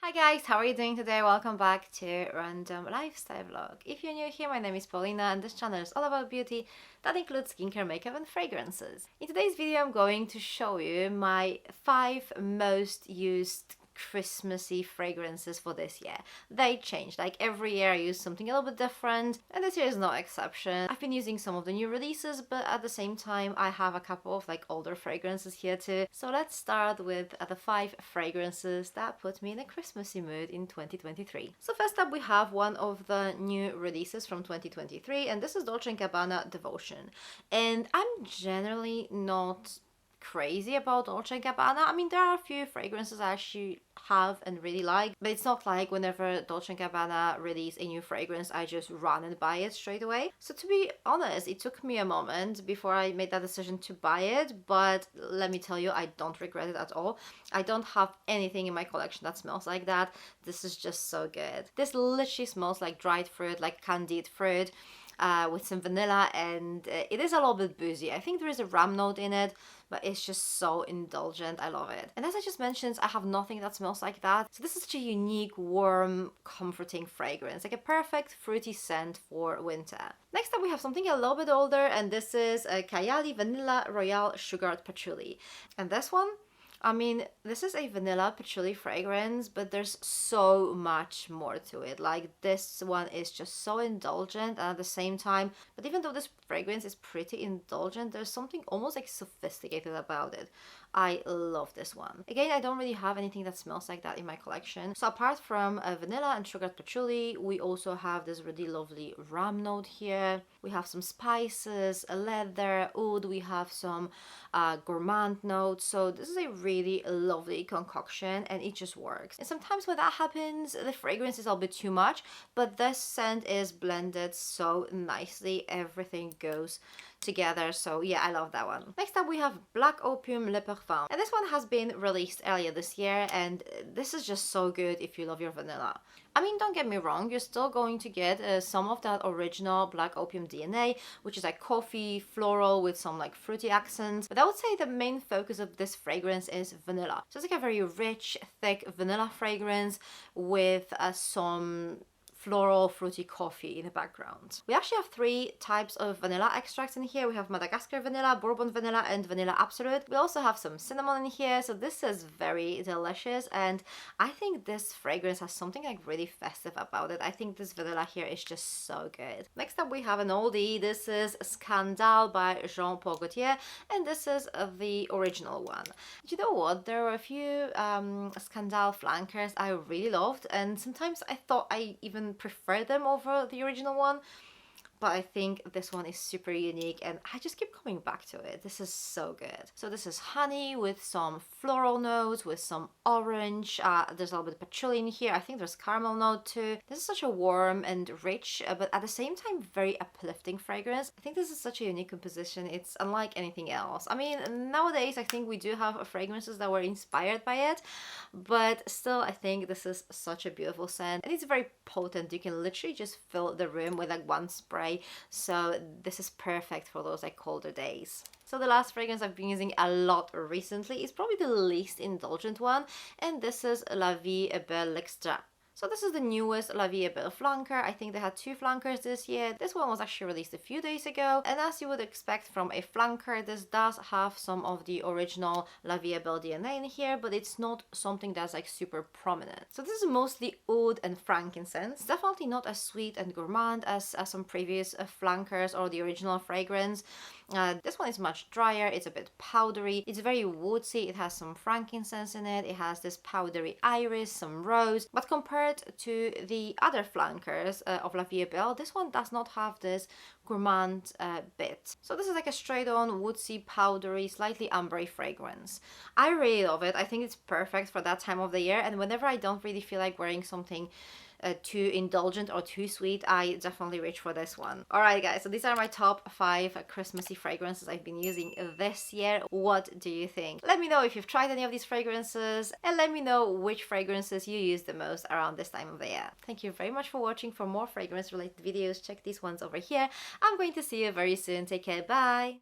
Hi guys, how are you doing today? Welcome back to Random Lifestyle Vlog. If you're new here, my name is Paulina and this channel is all about beauty that includes skincare, makeup and fragrances. In today's video I'm going to show you my 5 most used Christmassy fragrances for this year. They change, like every year I use something a little bit different and this year is no exception. I've been using some of the new releases, but at the same time I have a couple of older fragrances here too. So let's start with the 5 fragrances that put me in a Christmassy mood in 2023. So first up we have one of the new releases from 2023 and this is Dolce & Gabbana Devotion. And I'm generally not crazy about Dolce & Gabbana. I mean, there are a few fragrances I actually have and really like, but it's not like whenever Dolce & Gabbana release a new fragrance I just run and buy it straight away. So to be honest, it took me a moment before I made that decision to buy it, but let me tell you, I don't regret it at all. I don't have anything in my collection that smells like that. This is just so good. This literally smells like dried fruit, like candied fruit. With some vanilla, and it is a little bit boozy. I think there is a rum note in it, but it's just so indulgent. I love it. And as I just mentioned, I have nothing that smells like that. So this is such a unique, warm, comforting fragrance, like a perfect fruity scent for winter. Next up we have something a little bit older, and this is a Kayali Vanilla Royale Sugared Patchouli. And this one, I mean, this is a vanilla patchouli fragrance, but there's so much more to it. Like, this one is just so indulgent and at the same time, but even though this fragrance is pretty indulgent, there's something almost like sophisticated about it. I love this one. Again, I don't really have anything that smells like that in my collection. So apart from vanilla and sugared patchouli, we also have this really lovely rum note here. We have some spices, leather, oud, we have some gourmand notes. So this is a really lovely concoction and it just works. And sometimes when that happens, the fragrance is a little bit too much, but this scent is blended so nicely. Everything goes together. So yeah, I love that one. Next up we have Black Opium Le Parfum. And this one has been released earlier this year and this is just so good if you love your vanilla. I mean, don't get me wrong, you're still going to get some of that original Black Opium DNA, which is like coffee, floral with some like fruity accents. But I would say the main focus of this fragrance is vanilla. So it's like a very rich, thick vanilla fragrance with some floral fruity coffee in the background. We actually have 3 types of vanilla extracts in here. We have Madagascar vanilla, Bourbon vanilla and vanilla absolute. We also have some cinnamon in here, so this is very delicious and I think this fragrance has something like really festive about it. I think this vanilla here is just so good. Next up we have an oldie. This is Scandale by Jean-Paul Gaultier and this is the original one. You know what, there were a few Scandale flankers I really loved and sometimes I thought I even prefer them over the original one, but I think this one is super unique and I just keep coming back to it. This is so good. So this is honey with some floral notes, with some orange. There's a little bit of patchouli in here. I think there's caramel note too. This is such a warm and rich, but at the same time very uplifting fragrance. I think this is such a unique composition. It's unlike anything else. I mean, nowadays I think we do have fragrances that were inspired by it, but still I think this is such a beautiful scent and it's very potent. You can literally just fill the room with like one spray. So this is perfect for those like colder days. So the last fragrance I've been using a lot recently is probably the least indulgent one, and this is La Vie Est Belle Extra. So this is the newest La Vie Est Belle flanker. I think they had 2 flankers this year. This one was actually released a few days ago. And as you would expect from a flanker, this does have some of the original La Vie Est Belle DNA in here, but it's not something that's like super prominent. So this is mostly oud and frankincense. Definitely not as sweet and gourmand as some previous flankers or the original fragrance. This one is much drier. It's a bit powdery. It's very woodsy. It has some frankincense in it. It has this powdery iris, some rose. But compared to the other flankers of La Vie Est Belle, this one does not have this gourmand bit. So this is like a straight on woodsy, powdery, slightly ambery fragrance. I really love it. I think it's perfect for that time of the year, and whenever I don't really feel like wearing something too indulgent or too sweet, I definitely reach for this one. Alright guys, so these are my top 5 Christmassy fragrances I've been using this year. What do you think? Let me know if you've tried any of these fragrances and let me know which fragrances you use the most around this time of the year. Thank you very much for watching. For more fragrance related videos, check these ones over here. I'm going to see you very soon. Take care. Bye!